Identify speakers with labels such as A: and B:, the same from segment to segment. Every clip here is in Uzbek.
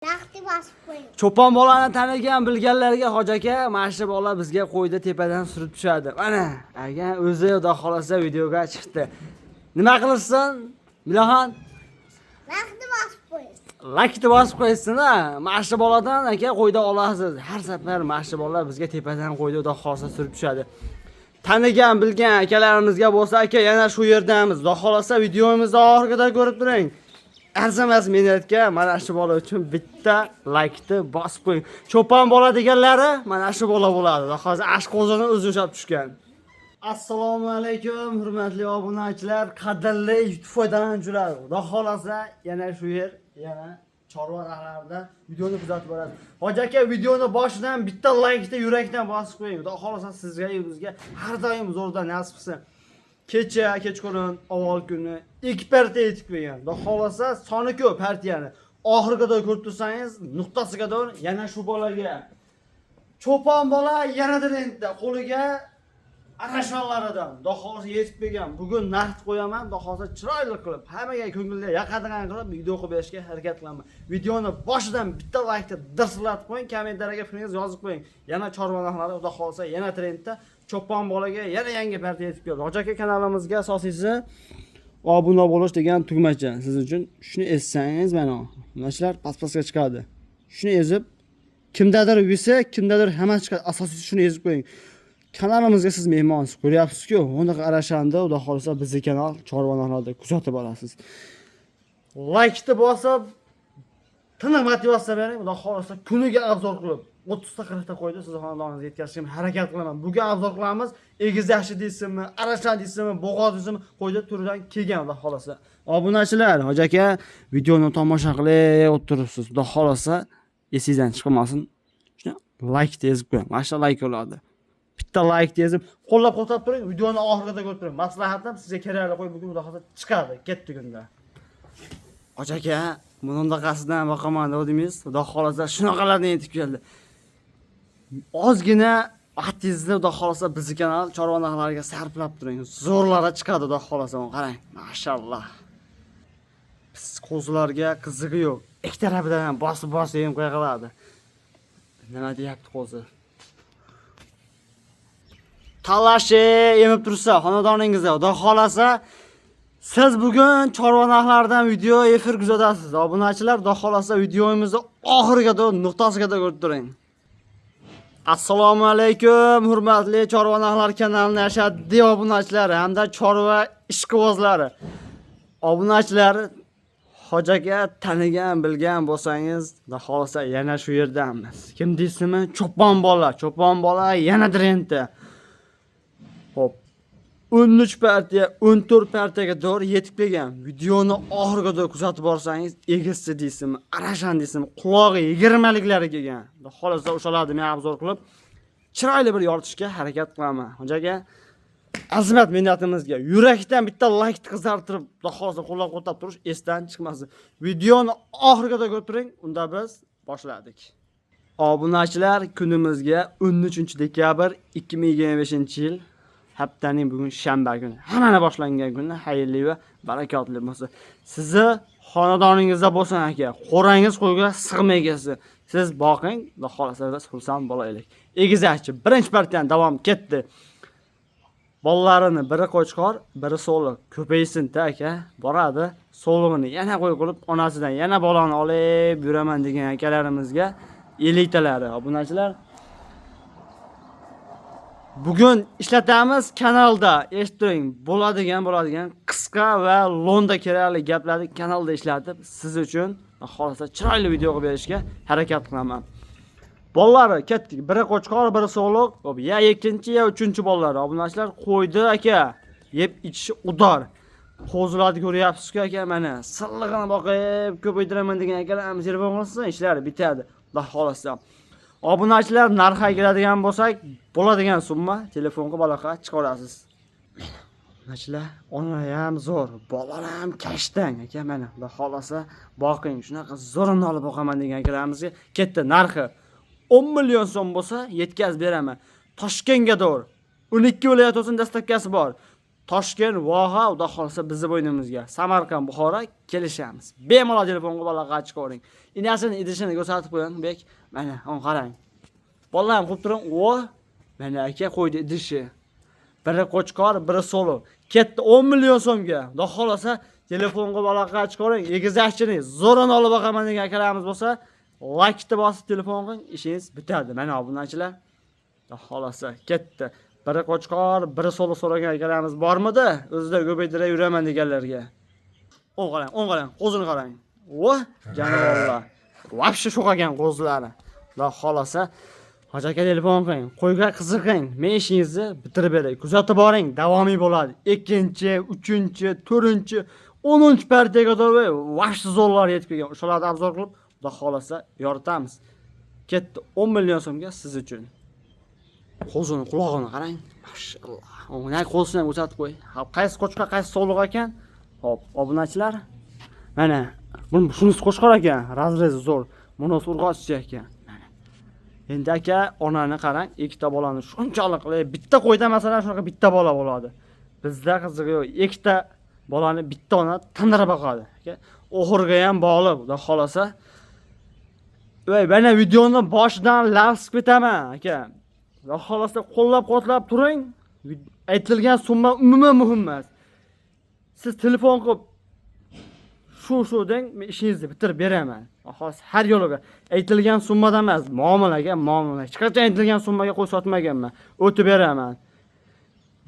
A: Vaqti bosib qo'ying.
B: Cho'pon bolani tanigan bilganlarga hoji aka, mana shu bola bizga qo'yda tepadan surib tushadi. Mana, agar o'zi xudo xolasa videoga chiqdi. Nima qilsin? Bilaxon,
A: Vaqti bosib qo'ying.
B: lakni bosib qo'ysin-a. Mana shu boladan aka qo'yda olasiz. Har safar mana shu bolalar bizga tepadan qo'yda xudo xolasa surib tushadi. Tanigan, bilgan akalarimizga bo'lsa aka, yana shu yerdamiz. Xudo xolasa videomizni oxirida ko'rib turing. Arzimas minutga mana shu bola uchun bitta laykni bosib qo'ying. Cho'pon bola deganlari mana shu bola bo'ladi. Hozir ashq o'zini o'zi ushlab tushgan. Assalomu alaykum, hurmatli obunachilar, qadrli YouTube foydalanuvchilar. Xudo xolasa yana shu yer, yana chorva rahlarida videoni kuzatib borasiz. Hoji aka, videoni boshidan bitta laykni yurakdan bosib qo'ying. Xudo xolasa sizga, bizga har doim zo'rdan nasib qilsin. Kechqurun, avval kuni ikki partiya yetib kelgan. Xudo xolasa soni ko'p partiyani. Oxiriga ko'rib tursangiz, nuqtasiga doğru yana shu bolaga. Cho'pon bola yanadir endi qo'liga arashonlaridan. Xudo xolasa yetib kelgan. Bugun naqd qo'yaman, xudo xolasa chiroyli qilib, hammaga ko'ngilga yoqadigan qilib video qilib berishga harakat qilaman. Videoni boshidan bitta laykni dirsilatib qo'ying, kommentariyaga fikringizni yozib qo'ying. Yana chorvanaxlari xudo xolasa yana trendda Cho'pon bolaga yana yangi partiya yetib keldi. Hoji aka kanalimizga asosiysi obuna bo'lish degan tugmacha. Siz uchun shuni ezsangiz mana narsalar pastga chiqadi. Shuni ezib kimdadir yesa, kimdadir hamma chiqadi. Asosiysi shuni ezib qo'ying. Kanalimizga siz mehmonsiz, ko'ryapsiz-ku, uni qarashanda xudo xolasa bizning kanal chorvanaxlarda kuzatib olasiz. Laykni bosib tiniq motivatsiya bering, xudo xolasa kuniga obzor qilib 30 ta 40 ta qo'ydi, siz xonadoningizga yetkazishga harakat qilaman. Bugun obzor qilamiz. Egiz yaxshi deysizmi, arashan deysizmi, bo'g'oz deysizmi, qo'yda turidan kelgan xudo xolasa. Obunachilar, hoji aka, videoni tomosha qilib o'tiribsiz. Xudo xolasa esingizdan chiqmasin. Shuni like yozib qo'ying. Mana shu like bo'ladi. Bitta like yozib, qo'llab-quvvatlab turing, videoni oxirida ko'rib turing. Maslahatim sizga kerakli qo'y bugun xudo xolasa chiqadi, ketdi kunda. Hoji aka, bunaqasidan boqaman dedingiz, xudo xolasa shunaqalardan yetib keldi. Ozgina vaqtingizni xudo xolasa bizning kanal chorvanaxlariga sarflab turing. Zo'rlari chiqadi xudo xolasa, qarang. Mashallah. Biz qo'zlarga qizig'i yo'q. Ikki tarafidan ham bosib ham qo'ya qoladi. Nima deyapti qo'zi? Talashi emib tursa xonadoningizda xudo xolasa siz bugun chorvanaxlardan video efir kuzatasiz. Obunachilar, xudo xolasa videomizni oxiriga nuqtasiga ko'rib turing. Assalomu alaykum, hurmatli chorvanaxlar kanalining ashaddiy obunachilari hamda chorva ishqibozlari. Obunachilar, hoji aka tanigan, bilgan bo'lsangiz, xudo xolasa yana shu yerdamiz. Kim deysizmi? Cho'pon bola yana trendda. Hop. 13 partiya, 14 partiyaga doğru yetib kelgan. Videoni oxiriga kuzatib borsangiz, egizsi deysizmi, arashan deysizmi, qulog'i 20 liklari kelgan. Xolasa o'shalarni men obzor qilib, chiroyli bir yoritishga harakat qilaman. Hoji aka, azimat minnatimizga yurakdan bitta like qizartirib, xolasa qo'llab-quvvatlab turish esdan chiqmasin. Videoni oxiriga ko'rib turing, unda biz boshladik. Obunachilar, kunimizga 13 dekabr 2025-yil haftaning bugun shanba kuni. Hammani boshlangan kuni xayrli va barakotli bo'lsin. Sizni xonadoningizda bo'lsin aka. Qo'rangiz qo'yga sig'may kelsin. Siz boqing, xudo xolasa biz xursand bo'laylik. Egizakchi birinchi partiyadan davom ketdi. Bolalarini biri qo'chqor, biri so'liq. Ko'paysin-da aka. Boradi. So'lig'ini yana qo'y qilib, onasidan yana bolani olib yuraman degan akalarimizga elliktalari. Obunachilar, bugun ishlatamiz kanalda, eshittiring, bo'ladigan qisqa va lo'nda kerakli gaplarni kanalda ishlatib, siz uchun xolasa chiroyli video qilib berishga harakat qilaman. Bolalari ketdik, biri qo'chqor, biri so'liq, ya ikkinchi ya uchinchi bolalari. Obunachilar qo'ydi aka, yeb ichishi udor. Qo'zlarni ko'ryapsiz-ku aka, mana sillig'ini boqib ko'paytiraman degan akalarimiz telefon qilsa, ishlari bitadi. Xudo xolasa. Obunachilar, narxga kiradigan bo'lsak, bo'ladigan summa telefonga aloqa chiqarasiz. Obunachilar, onalar ham zo'r, bolalar ham kashtang aka, mana xudo xolasa boqing, shunaqa zo'rini olib boqaman degan akalarimizga ketdi. Narxi 10 million so'm bo'lsa, yetkazib beraman. Toshkentga doğru 12 viloyat olsin dastavkasi bor. Toshkent, Voha, xudo xolasa bizni bo'ynimizga. Samarqand, Buxoro kelishamiz. Bemalol telefonga bolaga chiqaring. Inasini idishini ko'rsatib qo'ying, bek. Mana, on qarang. Bolalarni qo'yib turing. O, mana aka qo'ydi idishi. Biri qo'chqor, biri solo. Ketdi 10 million so'mga. Xudo xolasa telefonga bolaga chiqaring. Egizakchini zo'ran olib boqaman degan akalarimiz bo'lsa, like-ni bosib telefon qiling, ishingiz bitadi. Mana obunachilar. Xudo xolasa ketdi. Biri qo'chqor, biri solo so'ragan akalarimiz bormidi? O'zida ko'paytirib yuraman deganlarga. On qarang, qo'zini qarang. O, janovorlar. Vobshe sho'qagan qo'zlari. Xudo xolasa Hoji aka telefon qiling, qo'yga qiziqing, men ishingizni bitirib beray. Kuzatib boring, davomiy bo'ladi. 2-chi, 3-chi, 4-chi, 10-chi partiyaga qadar vobshe zo'rlar yetib kelgan. O'shalarni obzor qilib, xudo xolasa yoritamiz. Ketdi 10 million so'mga siz uchun. Qo'zini, quloqini qarang. Mashalloh. O'ynay qo'zini ham ko'rsatib qo'y. Qaysi qo'chqa, qaysi sog'liq ekan? Hop, obunachilar. Mana, shunisi qo'chqor ekan, razrezi zo'r. Bunisi urg'ochchi ekan. Endi aka, onani qarang, ikkita bolani shunchalik bitta qo'yda masalan shunaqa bitta bola bo'ladi. Bizda qizig'i yo'q. Ikkita bolani bitta ona tandirib boqadi. Aka, oxirga ham bog'liq, xudo xolasa. Voy, mana videoni boshidan lavs ketaman, aka. Xudo xolasa qo'llab-qo'tlab turing. Aytilgan summa umuman muhim emas. Siz telefon qilib shu deng, men ishingizni bitirib beraman. Xolos har yo'liga aytilgan summadan emas, muomalaga. Hech qachon aytilgan summaga qo'y sotmaganman. O'tib beraman.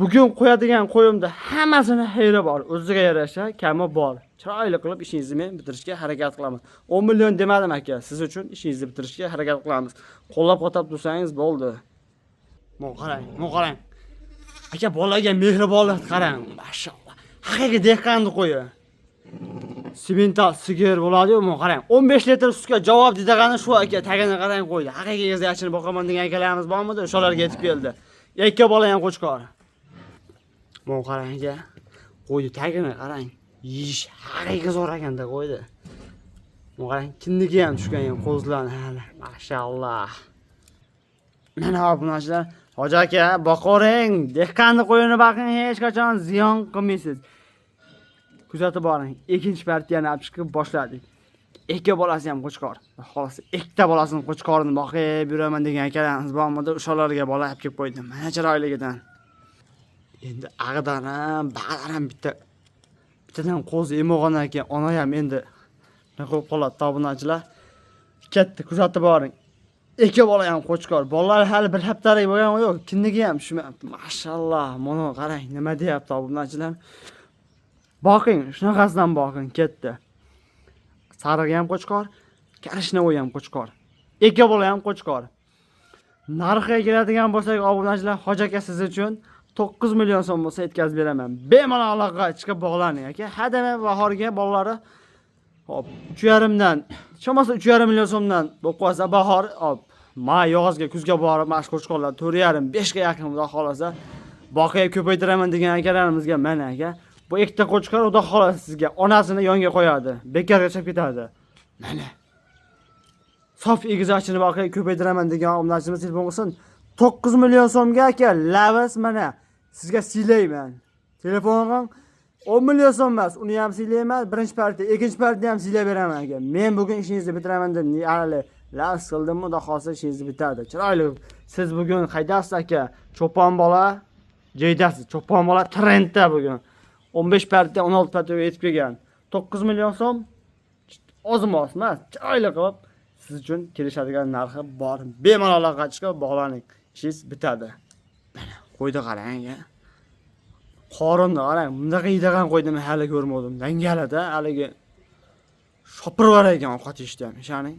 B: Bugun qo'yadigan qo'yimda hammasini xayri bor, o'ziga yarasha kami bor. Chiroyli qilib ishingizni men bitirishga harakat qilaman. 10 million demadim aka, siz uchun ishingizni bitirishga harakat qilamiz. Qo'llab-qo'tab tursangiz bo'ldi. Mon qarang. Aka, bolaga mehribonlik qarang. Mashalloh. Haqiqiy dehqonni qo'yi. Simental sigir bo'ladi-yu, men qarang. 15 litr sutga javob degani shu aka, tagini qarang qo'ydi. Haqiqiy egizakchini boqaman degan akalarimiz bormidi? O'shalarga yetib keldi. Yakka bola ham qo'chqor. Men qarang aka. Qo'ydi, tagini qarang. Yish haqiqiy zo'r ekanda qo'ydi. Men qarang, kinnigi ham tushgan ham qo'zlarni hali. Mashalloh. Mana obunachilar, Hoji aka, boqoring, dehqonni qo'yini boqing, hech qachon ziyon qilmaysiz. Kuzatib boring. Ikkinchi partiyani olib chiqib boshladik. Ikki bolasi ham qo'chqor. Xolos, ikkita bolasini qo'chqorini boqib yuraman degan akalarimiz bormidi? O'shalarga bola olib kelib qo'ydim. Mana chiroyligidan. Endi ag'idan ham, bag'dan ham bittadan qo'zi emo'g'on ekan, ona ham endi nima qilib qoladi tobunachilar. Katta kuzatib boring. Ikki bola ham qo'chqor. Bolalar hali bir haftalik bo'lgan yo'q. Kinnigi ham tushmayapti. Mashalloh, mana qarang, nima deyapti obunachilar. Boqing, shunaqasidan boqing, ketdi. Sarig'i ham qo'chqor, Karishnovoy ham qo'chqor. Ikki bola ham qo'chqor. Narxiga keladigan bo'lsak, obunachilar, Hoji aka siz uchun 9 million so'm bo'lsa yetkazib beraman. Bemalol aloqaga chiqib bog'laning aka. Hadama bahorga bolalari hop 3,5 dan, chamasi 3,5 million so'mdan bo'lib qolsa bahor, hop may yozga, kuzga borib mashq qo'chqorlar 4,5 5 ga yaqin xudo xolasa boqiya ko'paytiraman degan akalarimizga mana aka. Bu ikkita qo'chqor xudo xolasa sizga onasini yonga qo'yadi, bekarga chiqib ketadi. Mana. Sof egizakchini boqiya ko'paytiraman degan obunachiimiz telefon qilsin. 9 million so'mga aka, lavas mana sizga siylayman. Telefonim 10 million so'm emas, uni ham siylayman, birinchi partiya, ikkinchi partiya ham siylab beraman aka. Men bugun ishingizni bitiraman deb hali lavas qildimmi, xudo xolasa ishingizni bitadi. Chiroyli. Siz bugun qaydasiz aka? Cho'pon bola joydasiz. Cho'pon bola trendda bugun. 15 partiya, 16 partiyaga yetib kelgan. 9 million so'm ozmoz emas, chiroyli qilib siz uchun kelishadigan narxi bor. Bemalol aloqaga chiqib bog'laning. Ishingiz bitadi. Mana qo'ydi qarang aka. Qorinni qarang, bundaqa yeydigan qo'ydimi hali ko'rmadim. Dangalada haligi shopirvar ekan ovqat yeyishda ham, ishoning.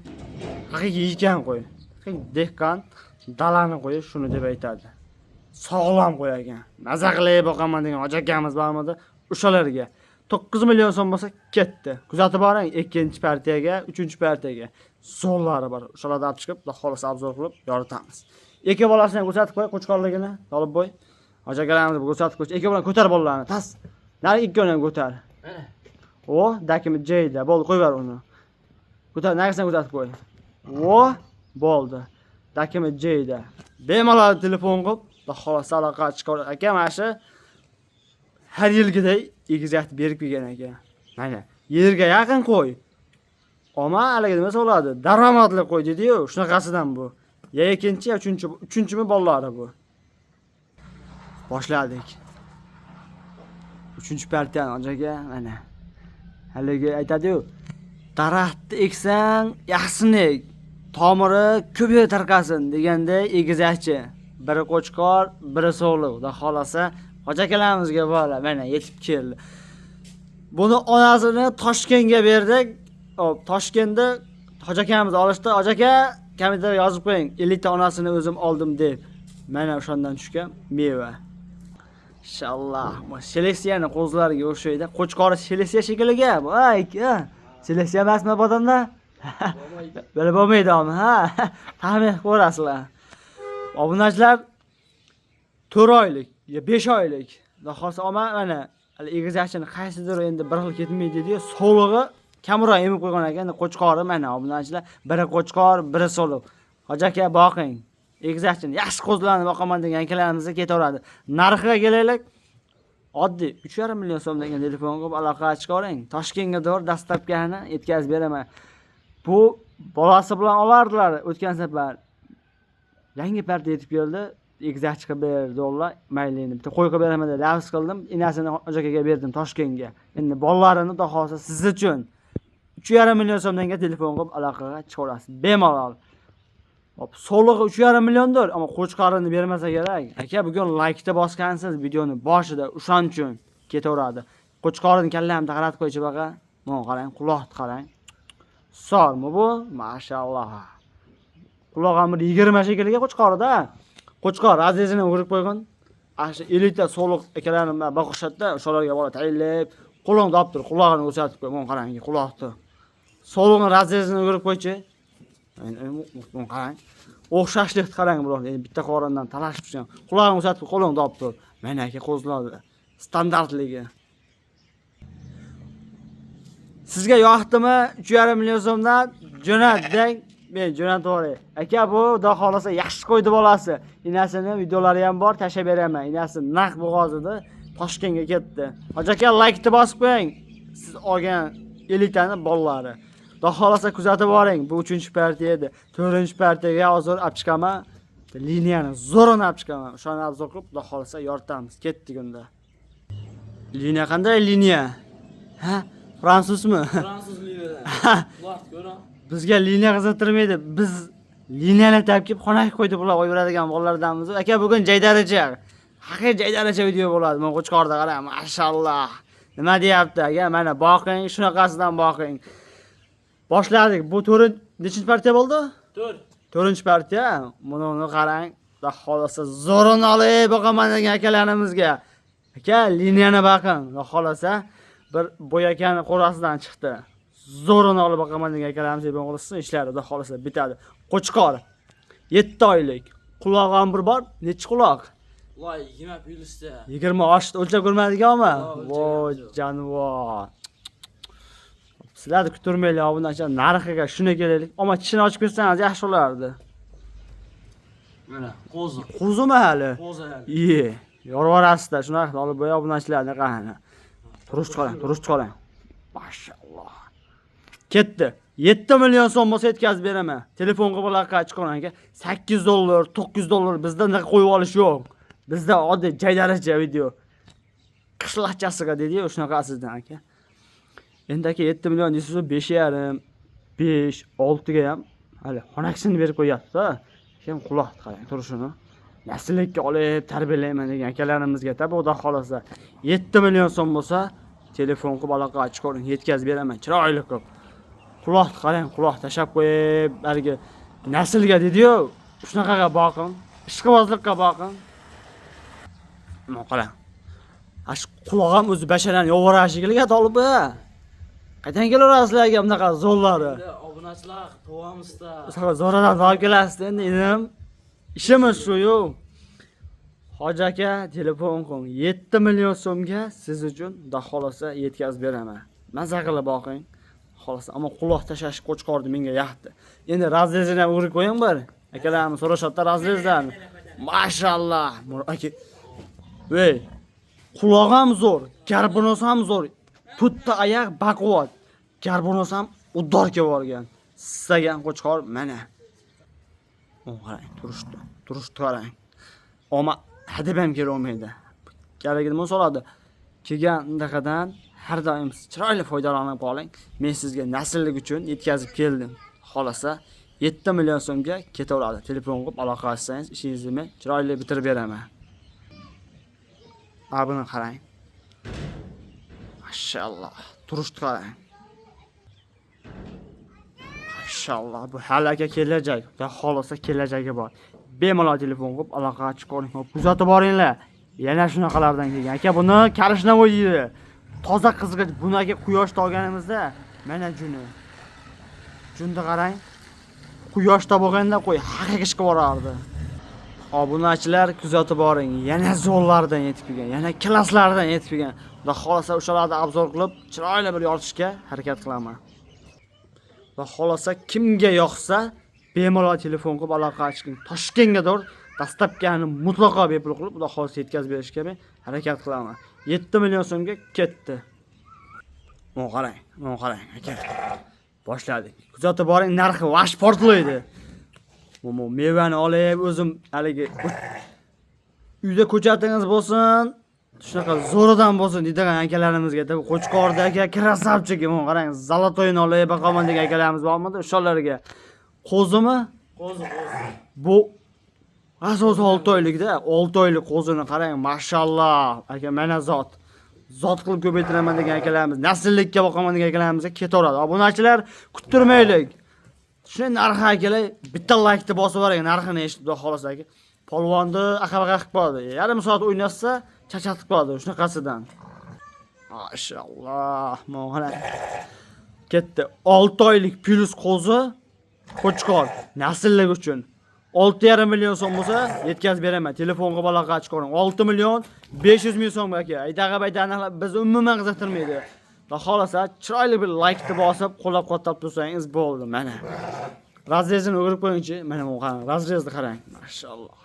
B: Haqiqiy ekan qo'y. Dehqon dalani qo'yi shuni deb aytadi. Sog'lom qo'y ekan. Maza qilib boqaman degan Hoji akamiz bormidi? O'shalarga 9 million so'm bo'lsa ketdi. Kuzatib boring, ikkinchi partiyaga, uchinchi partiyaga zo'rlari bor. O'shalarni olib chiqib, xudo xolasa obzor qilib yoritamiz. Ikki bolasini ham ko'rsatib qo'y, qo'chqorligini olib bo'y. Hoji akalarimiz ko'rsatib qo'y. Ikki bola ko'tar bolalarni, tas. Nari ikkini ham ko'tar. Mana. O, dakimi jeyda. Bo'ldi, qo'yib ber uni. Ko'tar, narsani ko'rsatib qo'y. O, bo'ldi. Dakimi jeyda. Bemalol telefon qilib, xudo xolasa aloqaga chiqar aka, mana shu har yilgiday egizakni berib kelgan ekan. Mana yerga yaqin qo'y. Ama haligi nima bo'ladi? Daromadli qo'y dedi-yu, shunaqasidan bu. Ya ikkinchi, ya uchinchimi bolalari bu. Boshladik. 3-partiyan ojaga mana. Haligi aytadi-yu, daraxtni eksang, yaxshisini ek. Tomiri ko'payib tarqasin deganda egizakchi. Biri qo'chqor, biri so'g'liq. Xudo xolasa, hoji akalarimizga bola mana yetib keldi. Buni onasini Toshkentga berdik. Hop, Toshkentda hoji akamiz olishdi. Hoji aka, kommentar yozib qo'ying. 50 ta onasini o'zim oldim deb. Mana o'shandan tushgan meva. Inshaalloh. Bu seleksiyani qo'zlariga o'xshaydi. Qo'chqori seleksiya shekilliga. Voy, seleksiya emasmi bu odamda? Böyle bo'lmaydi ama ha. Tahmin ko'rasizlar. Obunachilar 4 oylik, ya 5 oylik. Xohlasa ama mana egizakchini qaysidir endi bir xil ketmaydi dedi, so'lig'i kamroq emib qo'ygan ekan. Qo'chqori mana obunachilar, biri qo'chqor, biri so'liq. Hoji aka boqing. Egizakchini yaxshi qo'zlarni boqaman degan akalarimiz ketaveradi. Narxiga kelaylik. Oddiy 3,5 million so'mdan telefon qilib aloqa chiqaring. Toshkentga doğru dastlabkani yetkazib beraman. Bu bolasi bilan olardilar o'tgan safar. Yangi parti yetib keldi. Egizakchiga berdilar, maylini bitta qo'yib beraman deb lavz qildim. Inasini hoji akaga berdim Toshkentga. Endi bolalarini xudo xolsa siz uchun 3,5 million so'mdan telefon qilib aloqaga chiqarasiz. Bemalol. Hop, so'lig'i 3,5 milliondir, ammo qo'chqorini bermasa kerak. Aka, bugun like-da bosgansiz videoni boshida, o'shan uchun ketaveradi. Qo'chqorini kallamni qaratib qo'ychi baqa. Mana qarang, quloqni qarang. Sormi bu? Mashalloh. Quloqamir 20 shekilga qo'chqorida. Qo'chqor azizini urib qo'ygan. Asha 50 ta so'liq akalarim boqishadda, o'shalarga bola tayinlab, qo'lingni olib tur, quloqini o'satib qo'y. Mana qarang, quloqni. So'liqni razizini urib qo'ychi. Mana qarang. O'xshashlikni qarang bular. Endi bitta qorindan talashib turgan. Quloqni o'satib, qo'lingni olib tur. Mana aka qo'zladi. Standartligi. Sizga yoqdimi? 3,5 million so'mdan jo'nat deng. Men jo'natib yuboray. Aka, bu xudo xolasa yaxshi qo'ydi bolasi. Inasini videolari ham bor, tashab beraman. Inasi naq bo'g'ozida Toshkentga ketdi. Hoji aka, like-ni bosib qo'ying. Siz olgan 50 tani bolalari. Xudo xolasa kuzatib boring. Bu 3-partiya edi. 4-partiyaga hozir olib chiqaman. Liniyani zo'rini olib chiqaman. O'shani obzor qilib, xudo xolasa yoritamiz. Ketdik unda. Liniya qanday liniya? Ha? Fransuzmi?
C: Fransuz liniyadan. Vaqt ko'ra.
B: Bizga liniya qiziqtirmaydi. Biz liniyani topib xonaga qo'ydi bular o'yiradigan bolalardanmiz. Aka, bugun jaydaracha. Haqiqiy jaydaracha video bo'ladi. Men qo'chqorda qarang, mashalloh. Nima deyapti aka? Mana boqing, shunaqasidan boqing. Boshladik. Bu 4-chi partiya bo'ldi? 4-partiya. Buni qarang. Xudo xolasa zo'rini olib boqaman degan akalarimizga. Aka, liniyani boqing. Xudo xolasa bir bo'yakani qo'rasidan chiqdi. Zo'rini olib boqaman degan akalarimiz ibn qilsin, ishlari xudo xolasa bitadi. Qo'chqor 7 oylik. Quloq ham bir bor. Necha quloq?
C: Voy, 20 plyusda.
B: 20 oshdi. O'lchab ko'rmadingmi? Voy, jonivor. Sizlarni kuturmaylik, obunachilar. Narxiga shuna kelaylik. Ammo tishini ochib bersangiz yaxshi bo'lardi.
C: Mana, qo'zi.
B: Qo'zimi hali?
C: Qo'zi hali.
B: Iye, yorvorasizlar. Shunaqa olib bo'ya obunachilarni qarang. Turish chiqaring. Mashalloh. Ketdi. 7 million so'm bo'lsa yetkazib beraman. Telefon qilib aloqa chiqaring aka. $8, $9 bizda unaqa qo'yib olish yo'q. Bizda oddiy jaydaracha video. Qishloqchasiga dedi-yu, shunaqasidan aka. Endi aka 7 million deysiz, 5,5, 5, 6 ga ham hali xonakisini berib qo'yapti-da. Kim quloqni qarang turishini. Nasllikka olib tarbiyalayman degan akalarimizga tabi xudo xolasa 7 million so'm bo'lsa, telefon qilib aloqa chiqaring, yetkazib beraman. Chiroyli qilib. Quloqni qarang, quloq tashab qo'yib, balki naslga dedi-yu, shunaqaga boqing, ishqibozlikqa boqing. Mana qarang. Ash quloq ham o'zi basharan yovorashiga tolib-a. Qaydan kelarasizlarga bunaqa zo'llari?
C: Obunachilar tovamizda.
B: Zo'radan olib kelasiz endi inim. Ishimiz shu-yu. Hoji aka, telefon qo'ying. 7 million so'mga siz uchun xudo xolasa yetkazib beraman. Maza qilib boqing. Xolos, ammo quloq tashash qo'chqorni menga yoqdi. Endi razrezini ham urib qo'ying bir. Akalarimiz so'rashadi razrezlarni. Mashalloh. Aka. Voy. Quloq ham zo'r, garbonos ham zo'r. To'rtta oyoq baquvvat. Garbonos ham uddorga borgan. Sistagan qo'chqor mana. Qarang, turishdi qarang. Ama hadeb ham kelolmaydi. Kerakini so'radi. Kelgandaqadan har doim chiroyli foydalanib qoling. Men sizga nasllik uchun yetkazib keldim. Xolasa 7 million so'mga ketaveradi. Telefon qilib aloqa qilsangiz, ishingizni men chiroyli bitirib beraman. Buni qarang. Mashalloh, turishdi qarang. Mashalloh, bu halaga kelajak. Xudo xolasa kelajagi bor. Bemalol telefon qilib aloqa chiqaring. Kuzatib boringlar. Yana shunaqalardan kelgan. Aka buni karishna qo'ydi. Toza qizg'ich bunaga quyoshda olganimizda mana juni. Junda qarang. Quyoshda bo'lganda qo'y haqiqiy ishga borardi. Obunachilar kuzatib boring. Yana zo'rlardan yetib kelgan, yana klasslardan yetib kelgan. Xudo xolasa o'shalarni obzor qilib, chiroyli bir yoritishga harakat qilaman. Va xolasa kimga yoqsa, bemalol telefon qilib aloqa chiqing. Toshkentgadir dastlabkani mutlaqo bepul qilib, xudo xolasa yetkazib berishga men harakat qilaman. 7 million so'mga ketdi. Qarang, aka. Boshladik. Kuzatib boring, narxi vash portlaydi. Mevani olib, o'zim haligi uyda ko'chatingiz bo'lsin, shunaqa zo'ridan bo'lsin degan akalarimizga, deb Qo'chqordagi krasavchiki, qarang, zalotoyni olib boqaman degan akalarimiz bormidi? O'shalarga qo'zimi?
C: Qo'zi.
B: Bu asos 6 oylikda, 6 oylik qo'zini qarang, mashalloh. Aka mana zot qilib ko'paytiraman degan akalarimiz, nasllikka boqaman degan akalarimiz ketaveradi. Obunachilar kuttirmaylik. Shuni narxi akalar bitta laykni bosib yuboring, narxini eshitib xolos aka. Polvonni aqabaqa qilib qo'yadi. Yarim soat o'ynasa, chachatib qo'yadi shunaqasidan. Mashalloh, mana ketdi. 6 oylik plus qo'zi Qo'chqor nasllik uchun 6,5 million so'm bo'lsa yetkazib beraman. Telefon qilib aloqa chiqaring. 6 million 500 ming so'm aka. Aydaga biz umuman qiziqtirmaydi. Va xolasa chiroyli bir laykni bosib, qo'llab-quvvatlab tursangiz bo'ldi. Mana. Razrezini o'girib qo'yingchi. Mana bu qarang, razrezni qarang. Mashalloh.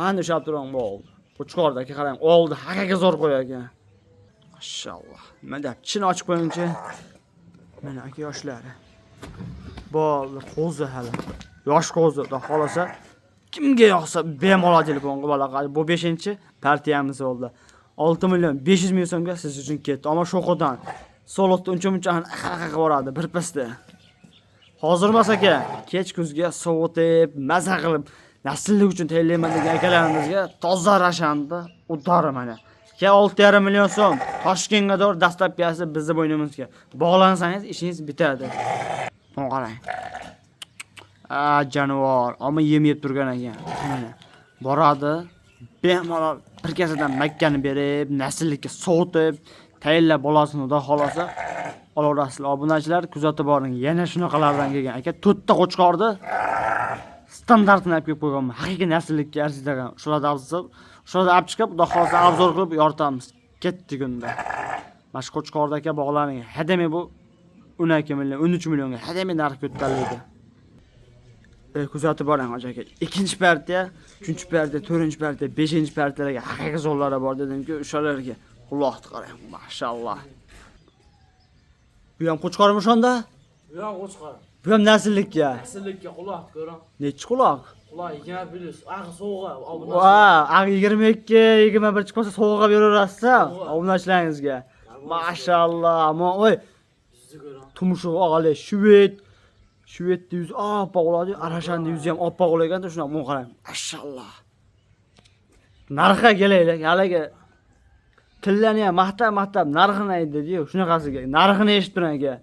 B: Ana ushlab turgan bo'ldi. Qo'chqordagi qarang, oldi, haqiqiy zo'r qo'ygan. Mashalloh. Nima deb chin ochib qo'yingchi. Mana aka yoshlari. Bo'ldi, qo'zi hali. Yosh qo'zi, xudo xolasa kimga yoqsa bemalol telefon qilib aloqa. Bu 5-partiyamiz bo'ldi. 6 million 500 ming so'mga siz uchun ketdi. Ammo sho'qidan solotda uncha-muncha qilib boradi birpasda. Hozir emas aka, kech kuzga sovutib, maza qilib, nasllik uchun tayyorlayman degan akalarimizga toza rashanda udori mana. 6,5 million so'm Toshkentga doğru dastlabkasi bizni bo'ynimizga. Bog'lansangiz ishingiz bitadi. Qarang. Jonivor, ammo yeb turgan ekan. Mana boradi, bemalol bir kasadan makkani berib, nasllikka sovutib, tayyorlab bolasini xudo xolasa olaverasizlar. Obunachilar kuzatib boring. Yana shunaqalardan kelgan aka, 4 ta qo'chqorni standartini olib kelib qo'yganman. Haqiqiy nasllikka arzimagan. Shularni olib chiqib, xudo xolasa obzor qilib yoritamiz. Ketdi kunda. Mana shu qo'chqordagi bog'larning hadami bu 12 million, 13 millionga hadami narx ko'tarildi. Kuzatib boring aka. 2-partiya, 3-partiya, 4-partiya, 5-partiyalarga haqiqiy zo'rlari bor dedim-ku, o'shalarga quloqni qarang, mashalloh. Bu ham qo'chqormi shonda?
C: Bu ham qo'chqor.
B: Bu ham nasllikka.
C: Nasllikka quloq ko'ring.
B: Nechi quloq?
C: Quloq 20 plus, ag'i so'g'a.
B: Ag'i 22, 21 chiqsa so'g'a beraverasiz-a obunachilaringizga. Mashalloh. Voy.
C: Sizni ko'ring.
B: Tumshuq og'ali, Shvedni yuzi oppoq bo'ladi, Arashanning yuzi ham oppoq bo'lganda shunaqa men qarang. Mashalloh. Narxga kelaylik, haligi tillarni ham maqtab narxini aytdi-yu, shunaqasiga. Narxini eshitib turing aka.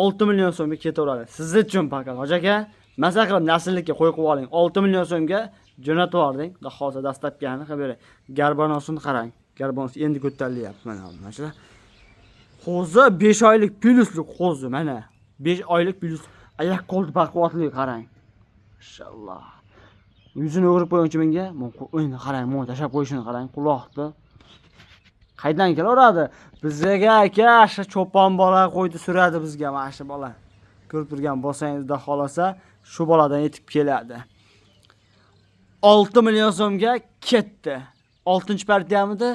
B: 6 million so'mga ketaveradi. Siz uchun faqat hoji aka, maza qilib nasllikka qo'yib oling. 6 million so'mga jo'natib yubording. Xudo xolsa dastlabkani qilib bering. Garbanosini qarang. Garbanos endi ko'tarilyapti mana obunachilar. Qo'zi 5 oylik plyusli qo'zi mana. 5 oylik plus oyoq qo'l baquvvatli qarang. Mashalloh. Yuzini o'girib qo'yingchi menga. O'yini qarang, men tashab qo'yishini qarang, quloqni. Qaydan kelaveradi? Bizga aka, shu cho'pon bola qo'ydi suradi bizga mana shu bola. Ko'rib turgan bo'lsangiz, xudo xolasa shu boladan yetib keladi. 6 million so'mga ketdi. 6-partiyamidi?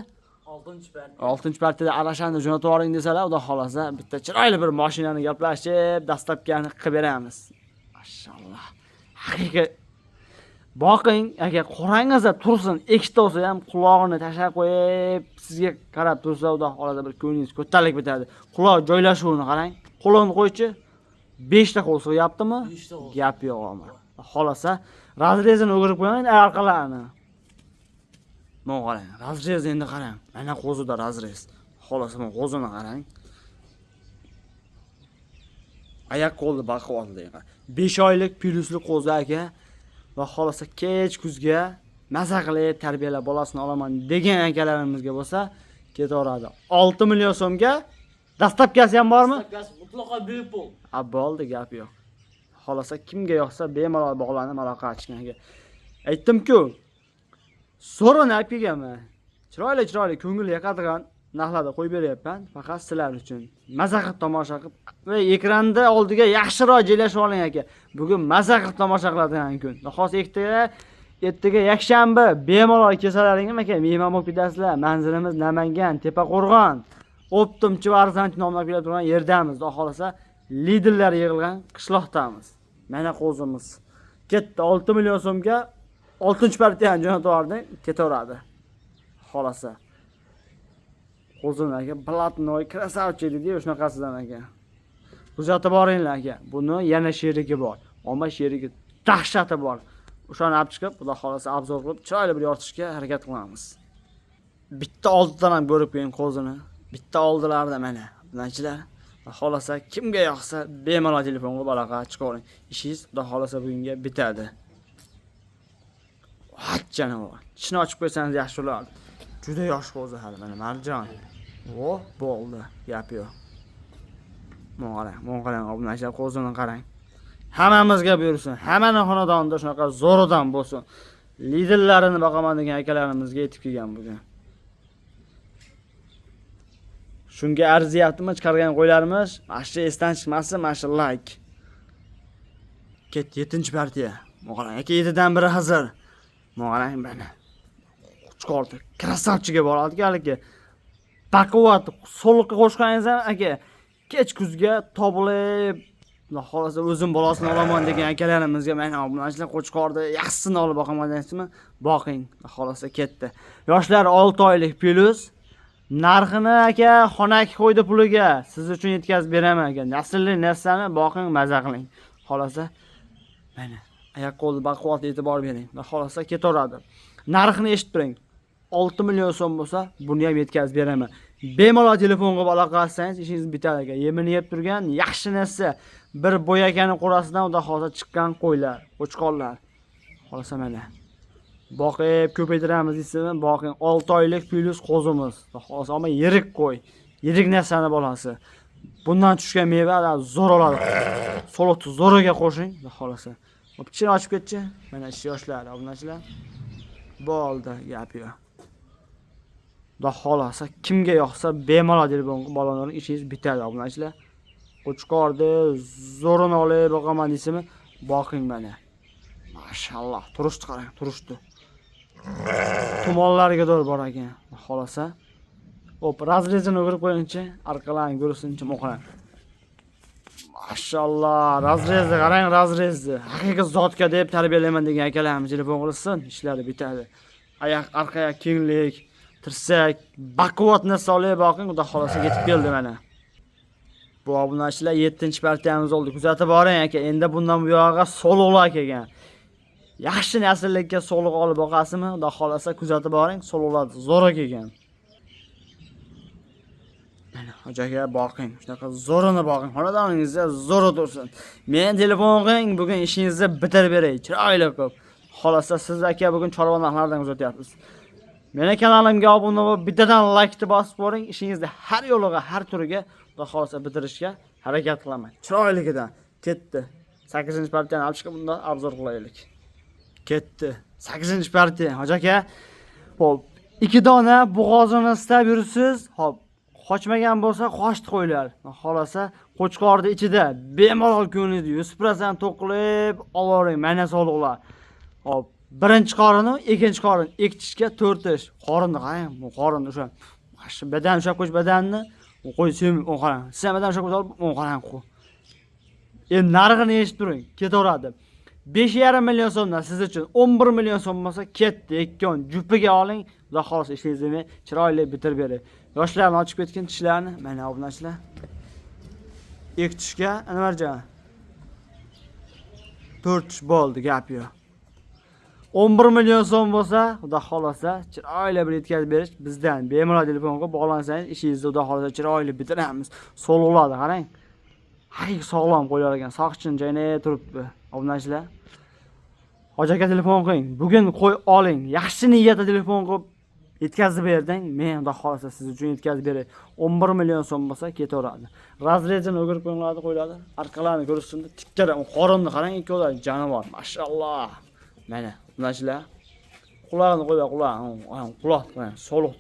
C: 6-chi part.
B: 6-partiyada arashani jo'natib yuboring desalar, xudo xolasa bitta chiroyli bir mashinani gaplashib, dastlabkini qilib beramiz. Mashalloh. Haqiqiy boqing, aka qorangizda tursin, ikkita olsa ham quloqini tashlab qo'yib, sizga qarab tursa, xudo xolasa bir ko'nglingiz ko'tarilib ketadi. Quloq joylashuvini qarang. Qo'lini qo'ychi. 5 ta qo'l so'yaptimi?
C: 5 ta qo'l.
B: Gap yo'q ama. Xolasa razrezini o'girib qo'ying, orqalarini. Mana qarang, razrez endi qarang. Mana qo'zida razrez. Xolasa men qo'zini qarang. Oyoq qo'lni baquvvat deyman. 5 oylik plyusli qo'zi aka va xolasa kech kuzga maza qilib tarbiyalab bolasini olaman degan akalarimizga bo'lsa, ketaveradi. 6 million so'mga dastlabkasi ham bormi?
C: Dastlabkasi mutlaqo bepul.
B: Bo'ldi, gap yo'q. Xolasa kimga yoqsa bemalol bog'lanib aloqa ochishga. Aytdim-ku, so'rani olib kelganman. Chiroyli ko'ngil yoqadigan narxlarda qo'yib beryapman, faqat sizlar uchun. Maza qilib tomosha qilib va ekranda oldiga yaxshiroq joylashib oling aka. Bugun maza qilib tomosha qiladigan kun. Xos ertaga yakshanba bemalol kesalaringmi aka? Mehmon bo'lib ketasizlar. Manzilimiz Namangan, Tepaqo'rg'on. Optimchi va arzonchi nomlab kelib turgan yerdamiz. Xudo xolasa liderlar yig'ilgan qishloqdamiz. Mana qo'zimiz. Ketdi 6 million so'mga 6-partiyani jo'natib yubordim, ketaveradi. Xolasa. Qo'zim aka, blatnoy, krasavchi dedi, shunaqasidan aka. Kuzatib boringlar aka. Buni yana sherigi bor. Ammo sherigi dahshati bor. O'shani olib chiqib, xudo xolasa obzor qilib, chiroyli bir yoritishga harakat qilamiz. Bitta oldidan ham ko'rib qo'ying qo'zini. Bitta oldilarda mana. Bilanchilar, xolasa kimga yoqsa bemalol telefonga aloqa chiqaring. Ishingiz xudo xolasa bugunga bitadi. Hajjanavar. Ichini ochib qo'ysangiz yaxshi bo'lardi. Juda yosh qo'zi hali mana Marjon. Bo'ldi, gap yo'q. Mana qarang, obunachilar qo'zini qarang. Hammamizga buyursin. Hammaning xonadonida shunaqa zo'ridan bo'lsin. Liderlarini boqaman degan akalarimizga yetib kelgan bugun. Shunga arziyatimi chiqargan qo'ylarimiz? Mashina esdan chiqmasin, mashina like. Ket 7-partiya. Mana qarang, aka 7dan biri hazır. Mana qarang mana. Chiqardi. Krasavchiga boradi haligi. Baquvvat soliqqa qo'shganingiz ham aka kech kuzga tobilib, xolasa o'zim bolasini olaman degan akalarimizga mana obunachilar qo'chqordi, yaxshisini olib boqaman deysizmi? Boqing, xolasa ketdi. Yoshlar 6 oylik plus narxini aka xonaki qo'ydi puliga siz uchun yetkazib beraman aka. Naslli narsani boqing, maza qiling. Xolasa mana oyoq qo'lni baquvvat e'tibor bering. Xolasa ketaveradi. Narxini eshitib turing. 6 million so'm bo'lsa, buni ham yetkazib beraman. Bemalol telefonga aloqa qilsangiz, ishingiz bitadi aka. Yemini yeb turgan yaxshi narsa, bir bo'yakani qo'rasidan xudo xolasa chiqqan qo'ylar, qo'chqorlar. Xolasa mana. Boqib ko'paytiramiz deysizmi? Boqing 6 oylik plus qo'zimiz. Xolasa ama yirik qo'y. Yirik narsani bolasi. Bundan tushgan mevalar zo'r oladi. Solot zo'riga qo'shing, xolasa. Ichini ochib ketchi. Mana shu yoshlar, obunachilar. Bo'ldi, gap yo'q. Xudo xolasa kimga yoqsa bemalol telefonga bolalarning ishingiz bitadi, obunachilar. Qo'chqordi, zo'rini olib boqaman deysizmi? Boqing mana. Mashalloh, turishdi qarang, turishdi. Tumonlariga doğru bor ekan. Xolasa. Hop, razrezini o'girib qo'yingchi, orqalarini ko'rsinchi, mo'qarang. Mashalloh, razrezni qarang, razrezni. Haqiqiy zotga deb tarbiyalayman degan akalarimiz telefon qilsin, ishlari bitadi. Oyoq, orqaga kenglik, tirsak, baquvvatni solib boqing, xudo xolasa yetib keldi mana. Bu obunachilar 7-partiyamiz oldi. Kuzatib boring aka. Endi bundan bu yoqqa soluqlar kelgan. Yaxshi nasllikka soluq olib boqasizmi? Xudo xolasa kuzatib boring, soluqlar zo'r kelgan. Mana hojaga boqing, shunaqa zo'rini boqing. Xonadoningizda zo'r tursin. Men telefon qiling, bugun ishingizni bitirib beray. Chiroyli qilib. Xolasa siz aka bugun chorva narxlaridan kuzatyapsiz. Meni kanalimga obuna bo'lib, bittadan like bosib qo'ying. Ishingizni har yo'liga, har turiga xudo xolasa bitirishga harakat qilaman. Chiroyligidan ketdi. 8-partiyani olib chiqib bundan obzor qilaylik. Ketdi. 8-partiya. Hoji aka, hop, 2 dona bo'g'ozini istab yursiz. Hop, qochmagan bo'lsa qochdi qo'ylar. Xolasa qo'chqordi ichida bemalol ko'nglingizni 100% to'qilib olavering. Mana sog'liqlar. Hop, birinchi qorini, ikkinchi qorin ekitishga 4 ish. Qorinni qarang, bu qorin o'sha Shu badan ushlab qo'yish badanni qo'y sen o'n qarang. Sen badan ushlab qo'yib o'n qarang qo'y. Endi narxini eshitib turing, ketaveradi. 5,5 million so'mdan siz uchun 11 million so'm bo'lsa ketdi. Ikkon jupiga oling, xudo xolasa ishingizni chiroyli bitirib beray. Yoshlarni ochib ketgan tishlarni mana obunachilar. İlk tishga Anvarjon 4 tish bo'ldi, gap yo'q. 11 million so'm bo'lsa, xudo xolasa chiroyli bir yetkazib berish bizdan. Bemalol telefonga bog'lansangiz, ishingizni xudo xolasa chiroyli bitiramiz. So'lg'iladi, qarang. Haqiqiy sog'lom qo'ylar ekan, soqchin joyida turibdi. Obunachilar. Hoji aka telefon qiling. Bugun qo'y oling. Yaxshi niyatda telefon qilib yetkazib berding. Men xudo xolasa siz uchun yetkazib beray. 11 million so'm bo'lsa ketaveradi. Razrejini o'girib qo'yiladi, qo'yiladi. Arqalarini ko'rishsinda tikkara, qorinni qarang, ikkovlar jonivor. Mashalloh. Mana, obunachilar. Qulog'ini qo'ylar, quloq qarang, soluq.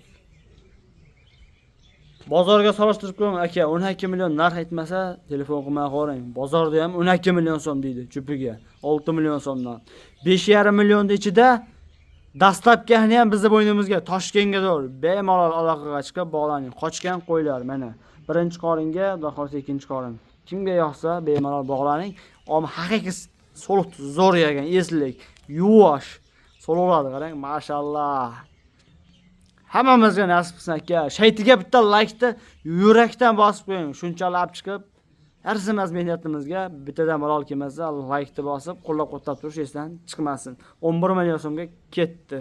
B: Bozorga solishtirib qo'ying aka, 12 million narx aytmasa, telefon qilmay qo'ying. Bozorda ham 12 million so'm deydi chupiga. 6 million so'mdan. 5,5 millionning ichida dastlabkini ham bizning bo'ynimizga Toshkentga doğru bemalol aloqaga chiqib bog'laning. Qochgan qo'ylar mana. Birinchi qoringa, xudo xolasa ikkinchi qorin. Kimga yoqsa bemalol bog'laning. Haqiqiy soluq zo'r yegan, eslik, yuvosh. Soluqladi qarang, mashallah. Hammamizga nasib qilsin aka. Shaytiga bitta laykni yurakdan bosib qo'ying. Shunchalik chiqib, arzimaz mehnatimizga bittadan malol kelmasa, laykni bosib, qo'llab-quvvatlab turish esdan chiqmasin. 11 million so'mga ketdi.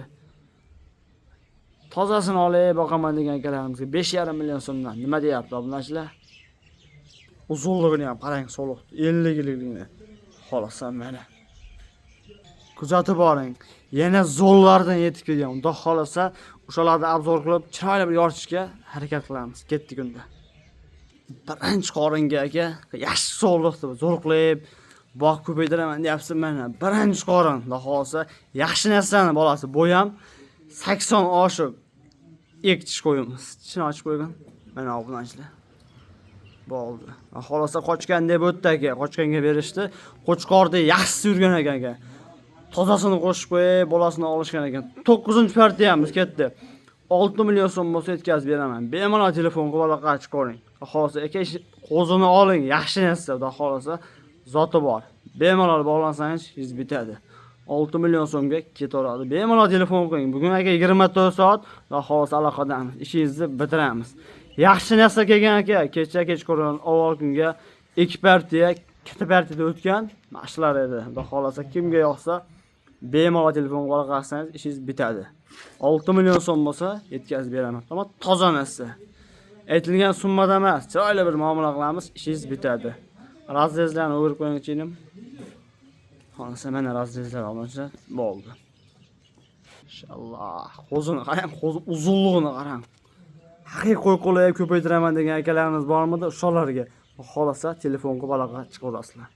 B: Tozasini olib boqaman degan akalarimizga 5,5 million so'mdan nima deyapti obunachilar? Uzunligini ham qarang, soluq, 50 yilligini. Xolasam mana. Kuzatib boring. Yana zo'llardan yetib kelgan. Xudo xolasa o'shalarni obzor qilib, chiroyli bir yoritishga harakat qilamiz. Ketdik unda. Birinchi qoringa aka, yaxshi sog'liqda zo'riqlab, bog' ko'paytiraman deyapsiz mana. Birinchi qorin, xudo xolasa yaxshi narsani bolasi. Bu ham 80 oshib ektish qo'yimiz. Tishini ochib qo'ygan. Mana obunachilar. Bo'ldi. Xolasa qochgan deb o'tdi aka, qochganga berishdi. Qo'chqorda yaxshi yurgan ekan aka. Tozasini qo'shib qo'yib, bolasini olishgan ekan. 9-partiyamiz ketdi. 6 million so'm bo'lsa yetkazib beraman. Bemalol telefonga aloqa chiqaring. Xolasa aka qo'zini oling, yaxshi narsa, xudo xolasa zoti bor. Bemalol bog'lansangiz ish bitadi. 6 million so'mga ketaveradi. Bemalol telefon qiling. Bugun aka 24 soat xudo xolasa aloqadamiz. Ishingizni bitiramiz. Yaxshi narsa kelgan aka, kechqurun avval kunga 2 partiya, katta partiyada o'tgan mashlar edi. Xudo xolasa kimga yoqsa bemalol telefonga aloqa qilsangiz ishingiz bitadi. 6 million so'm bo'lsa yetkazib beraman. Ammo toza narsa. Aytilgan summada emas, chiroyli bir muomala qilamiz, ishingiz bitadi. Razrezlarni o'girib qo'ying chinim. Xolasa mana razrezlar olmoqchilar bo'ldi. Inshaalloh. Qo'zini qarang, qo'zi uzunligini qarang. Haqiqiy qo'y qo'lab ko'paytiraman degan akalarimiz bormidi? O'shalarga xolasa telefonga aloqa chiqaverasizlar.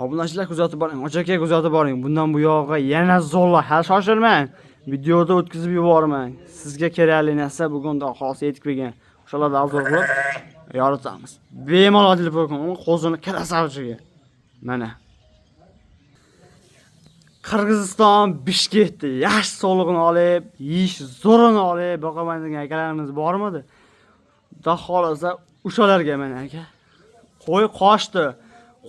B: Obunachilar kuzatib boring, ochaka kuzatib boring. Bundan bu yoqqa yana zo'rlar, hali shoshilmang. Videoda o'tkazib yubormang. Sizga kerakli narsa bugunda xolasa yetib kelgan. O'shalarni obzor qilib yoritamiz. Bemalol telefon qo'zini krasavchiga. Mana. Qirg'iziston Bishkekda yaxshi sog'lig'ini olib, yeyish zo'rini olib boqaman degan akalarimiz bormidi? Xudo xolasa o'shalarga mana aka. Qo'y qochdi.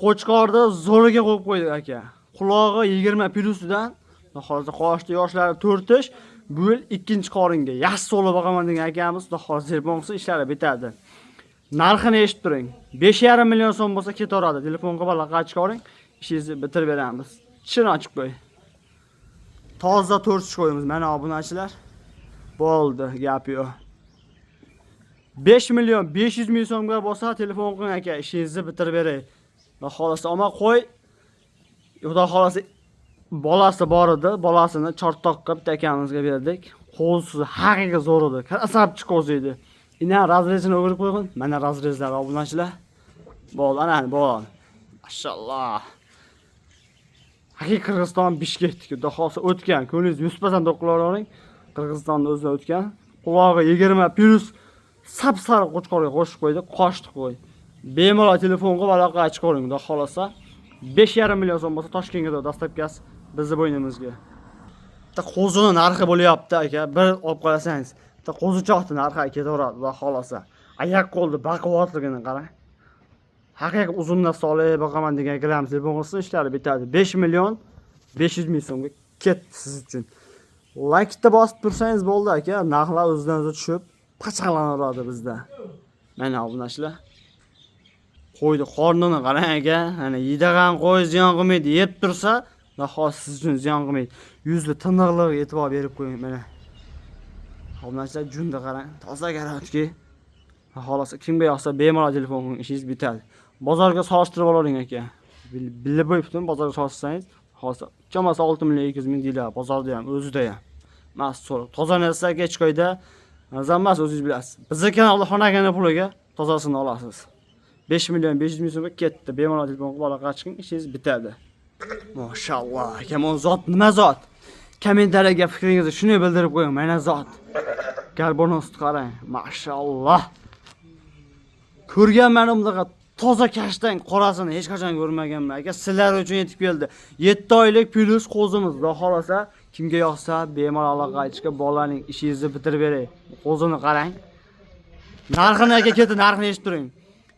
B: Qo'chqorda zo'riga qo'yib qo'ydik aka. Qulog'i 20 plyusdan, xudo xolasa qochdi, yoshlari 4 tish, bu yil ikkinchi qoringa yaxshi sog'lib boqaman degan akamiz, xudo xolasa telefon qilsa ishlari bitadi. Narxini eshitib turing. 5,5 million so'm bo'lsa ketaveradi. Telefonga aloqa chiqaring, ishingizni bitirib beramiz. Tishini ochib qo'y. Toza 4 tish qo'yamiz mana obunachilar. Bo'ldi, gap yo'q. 5 million 500 ming so'mga bo'lsa telefon qiling aka, ishingizni bitirib beray. Xudo xolasa ama qo'y. Xudo xolasa bolasi bor edi, bolasini chortoqqa bitta akamizga berdik. Qo'zi haqiqiy zo'r edi. Krasavchi qo'zi edi. Ina razrezini o'girib qo'ygan. Mana razrezlar obunachilar. Bo'ldi, ana bo'ldi. Mashallah. Haqiqiy Qirg'iziston Bishkekda xudo xolasa o'tgan. Ko'nglingiz 100% o'qilavering. Qirg'izistonda o'zida o'tgan. Qulog'i 20 plus sap-sariq qo'chqorga qo'shib qo'ydi, qochdi qo'y. Bemalol telefonga aloqa chiqaring, xudo xolasa 5,5 million so'm bo'lsa Toshkentga dastlabkasi bizni bo'ynimizga. Bitta qo'zini narxi bo'lyapti aka. Bir olib qolasangiz bitta qo'zichoqni narxi ketaveradi, xudo xolasa. Oyoq qo'lni baquvvatligini qarang. Haqiqiy uzundan solib boqaman degan akalarim telefon qilsa ishlari bitadi. 5 million 500 ming so'mga ketdi siz uchun. Like-ni bosib tursangiz bo'ldi aka, narxlar o'zidan-o'zi tushib, pachaqlanaveradi bizda. Mana obunachilar. Qo'ydi qornini qarang aka, ana yeydigan qo'y ziyon qilmaydi, yeb tursa, nahot siz uchun ziyon qilmaydi. Yuzli tiniqligiga e'tibor berib qo'ying mana. Obunachilar junda qarang, toza garatki. Xolos kimga yoqsa bemalol telefon qiling, ishingiz bitadi. Bozorga solishtirib olavering aka. Bilib qo'yibdim, bozorga solishsangiz, hozir chamasi 6 million 200 ming deylar, bozorda ham, o'zida ham. Mas so'rab, toza narsa kech qo'yda, zammas o'zingiz bilasiz. Bizga Allohxonagina puliga tozasini olasiz. 5 million 500 ming so'mga ketdi. Bemalol telefon qilib aloqa chiqing, ishingiz bitadi. Mashalloh, kamon zot nima zot? Kommentariyaga fikringizni shuni bildirib qo'ying. Mana zot. Garbonos qarang, mashalloh. Ko'rganman bunaqa toza kashtan qorasini hech qachon ko'rmaganman. Aka, sizlar uchun yetib keldi. 7 oylik plus qo'zimiz. Xudo xolasa, kimga yoqsa bemalol aloqa qilishga bolaning ishingizni bitirib beray. Qo'zini qarang. Narxini aka ketdi, narxini eshitib turing.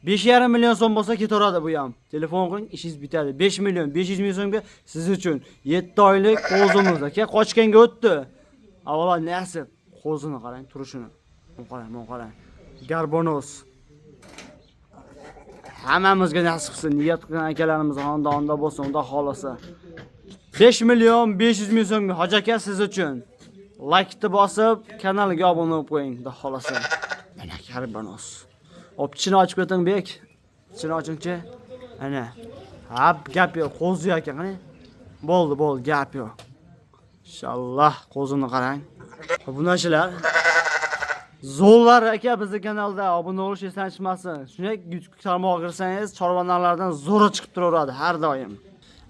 B: 5,5 million so'm bo'lsa ketaveradi bu ham. Telefon qiling, ishingiz bitadi. 5 million 500 ming so'mga siz uchun 7 oylik qo'zimiz aka qochganga o'tdi. Avvalo nasib. Qo'zini qarang, turishini. Mana qarang. Garbonos. Hammamizga nasib qilsin, niyat qilgan akalarimiz xonadonda bo'lsin, xudo xolasa. 5 million 500 ming so'mga Hoji aka siz uchun. Like-ni bosib, kanalga obuna bo'lib qo'ying, xudo xolasa. Mana Garbonos. Ichini ochib keting bek. Ichini ochingchi. Ana. Gap yo'q, qo'zi aka qani. Bo'ldi, gap yo'q. Inshaalloh qo'zini qarang. Obunachilar. Zo'rlar aka bizning kanalda obuna bo'lish esdan chiqmasin. Shunday YouTube tarmog'iga kirsangiz, chorvonlardan zo'ra chiqib turaveradi har doim.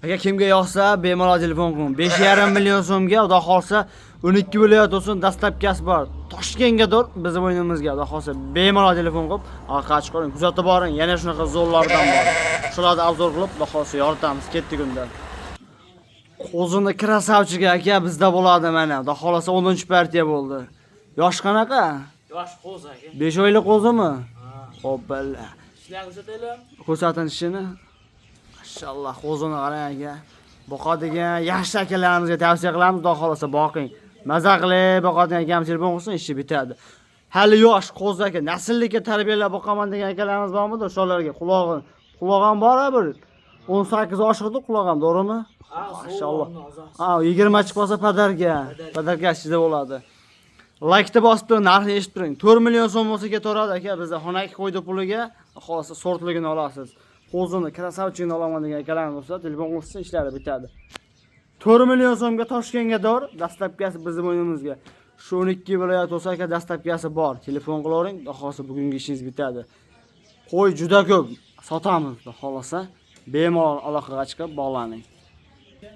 B: Aka kimga yoqsa bemalol telefon qiling. 5,5 million so'mga, xudo xolsa 12 viloyat bo'lsin, dastlabkasi bor. Toshkentgadir bizim o'yinimizga, xudo xolsa bemalol telefon qilib, orqaga chiqaring, kuzatib boring. Yana shunaqa zo'rlardan bor. Shularni obzor qilib, xudo xolsa yoritamiz ketdi kunda. Qo'zini krasavchiga aka bizda bo'ladi mana. Xudo xolsa 10-partiya bo'ldi. Yosh qanaqa?
C: Yosh qo'z aka.
B: 5 oylik qo'zimi? Xo'p, balla.
C: Ishlar ko'rsataylik.
B: Ko'rsating ishini. Mashalloh, qo'zini qarang aka. Boqadigan yaxshi akalarimizga tavsiya qilamiz, xudo xolasa boqing. Maza qilib boqadigan akam telefon qilsin, ishi bitadi. Hali yosh qo'z aka, nasllikka tarbiyalab boqaman degan akalarimiz bormi? O'shalarga qulog'im bor bir. 18 oshirdi qulog'im, to'g'rimi? Mashalloh. 20 chiqib qolsa padarga ichida bo'ladi. Like-ni bosib turing, narxini eshitib turing. 4 million so'm bo'lsa ketaveradi aka, bizda xonaki qo'ydi puliga, xolos sortligini olasiz. Qo'zini, krasavchini olaman degan akalarimiz bo'lsa, telefon qilsa ishlari bitadi. 4 million so'mga Toshkentga dor, dastlabkasi bizning o'yinimizga. Shu 12 viloyat bo'lsa aka, dastlabkasi bor. Telefon qilavering, xolos bugungi ishingiz bitadi. Qo'y juda ko'p sotamiz, xolasa bemalol aloqaga chiqib bog'laning.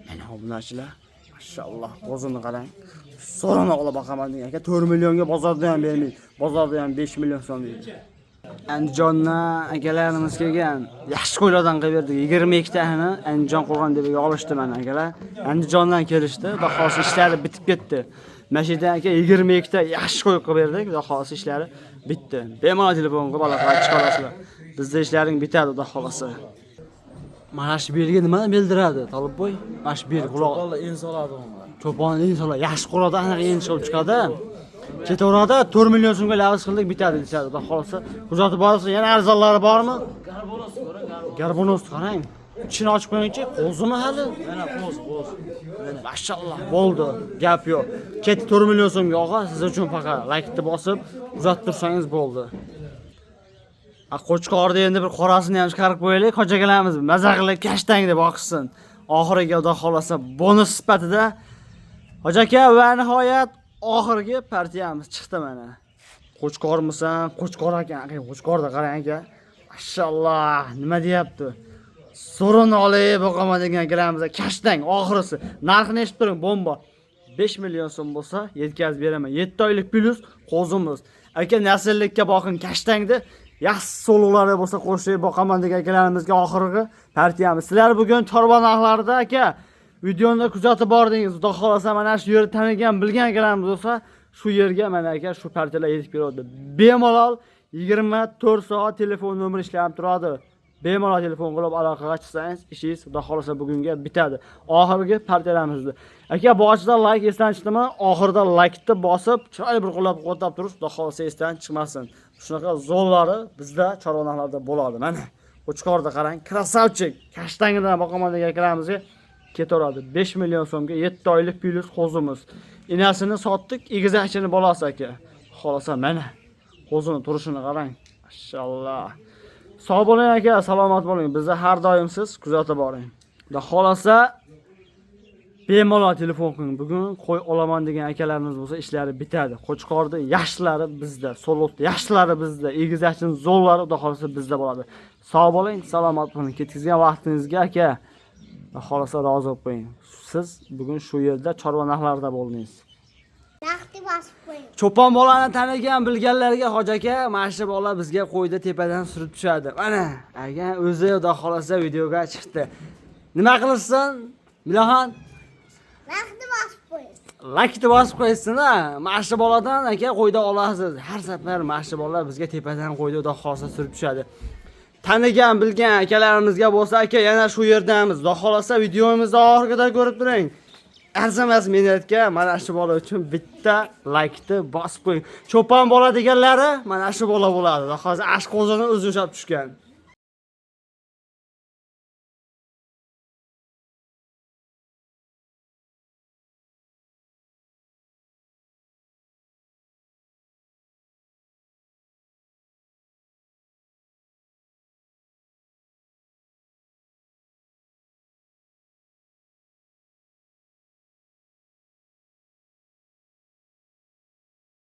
B: Mana obunachilar, mashalloh, qo'zini qarang. So'rana olib boqaman degan aka, 4 millionga bozorda ham bermaydi. Bozorda ham 5 million so'm deydi. Andijondan akalarimiz kelgan. Yaxshi qo'ylardan qilib berdik. 22 tani Andijon qo'rg'on deb olishdi mana akalar. Andijondan kelishdi. Xudo xolasa ishlari bitib ketdi. Mashidan aka 22 ta yaxshi qo'y qilib berdik. Xudo xolasa ishlari bitdi. Bemalol telefon qilib aloqa chiqarasizlar. Bizda ishlaring bitadi, xudo xolasa. Mana shu belgi nima bildiradi? Tolibboy, mana shu belgi quloq.
C: Cho'ponlar en soladi onlar.
B: Cho'pon insolar yaxshi quradi, aniq en chiqib chiqadi. Ketaveradi, 4 million so'mga lavz qildik, bitadi deyshadi. Xudo xolasa, kuzatib borsa yana arzonlari bormi?
C: Garbonos ko'ring,
B: Garbonos qarang. Ichini ochib qo'yingchi, qo'zimi hali?
C: Mana qo'z.
B: Mashalloh, bo'ldi. Gap yo'q. Ketdi 4 million so'mga og'a, siz uchun faqat like-ni bosib, kuzatib tursangiz bo'ldi. Qo'chqorda endi bir qorasini ham chiqarib qo'yaylik, xo'jagalarimiz maza qilib kashtang deb oqsin. Oxiriga xudo xolasa bonus sifatida Hoji aka va nihoyat oxirgi partiyamiz chiqdi mana. Qo'chqormisan? Qo'chqor ekan, qo'chqorda qarang aka. Mashalloh, nima deyapti? So'rini olib boqaman degan akalarimiz kashtang oxirisi. Narxini eshitib turing, bomba. 5 million so'm bo'lsa yetkazib beraman. 7 oylik plus qo'zimiz. Aka nasllikka boqing kashtangni. Yaxshi so'luqlari bo'lsa qo'shib boqaman degan akalarimizga oxirgi partiyamiz. Sizlar bugun chorva narxlarida aka videoni kuzatib bordingiz. Xudo xolasa mana shu yerni tanigan, bilgan akalarimiz bo'lsa, shu yerga mana aka shu partiyalar yetib keladi. Bemalol 24 soat telefon nomeri ishlanib turadi. Bemalol telefon qilib aloqaga chiqsangiz, ishingiz xudo xolasa bugunga bitadi. Oxirgi partiyalarimizni. Aka boshida like esdan chiqdimi? Oxirida like-ni bosib, chiroyli bir qo'llab-quvvatlab turish, xudo xolasa esdan chiqmasin. Shunaqa zo'llari bizda chorvonalarda bo'ladi. Mana Qo'chqorda qarang, krasavchik, Kashtangidan boqaman degan akalamizga ketaveradi. 5 million so'mga 7 oylik plyus qo'zimiz. Inasini sotdik, egizakchini bolasi aka. Xolasa mana qo'zini turishini qarang. Mashallah. Sog' bo'ling aka, salomat bo'ling. Bizni har doim siz kuzatib boring. Xudo xolasa bemalol telefon qiling. Bugun qo'y olaman degan akalarimiz bo'lsa, ishlari bitadi. Qo'chqorda yaxshilari bizda, Solotda yaxshilari bizda, egizakchining zo'llari xudo xolasa bizda bo'ladi. Sog' bo'ling, salomat bo'ling. Ketkizgan vaqtingizga aka xolasa rozi bo'lib qo'ying. Siz bugun shu yerda chorva narxlarida bo'ldingiz.
A: Vaqti bosib qo'ying.
B: Cho'pon bolani tanigan bilganlarga hoji aka, mana shu bola bizga qo'yda tepadan surib tushadi. Mana, aka o'zi xudo xolasa videoga chiqdi. Nima qilsin? Milaxon
A: Vaqti bosib qo'ying.
B: Like-ni bosib qo'ysin-a. Mana shu boladan aka qo'yda olasiz. Har safar mana shu bolalar bizga tepadan qo'yda xudo xolasa surib tushadi. Tanigan, bilgan akalarimizga bo'lsa aka, yana shu yerdamiz. Xudo xolasa videomizni oxirida ko'rib turing. Arzamas minutga mana shu bola uchun bitta like-ni bosib qo'ying. Cho'pon bola deganlari mana shu bola bo'ladi. Hozir ashq qo'zini o'zi ushlab tushgan.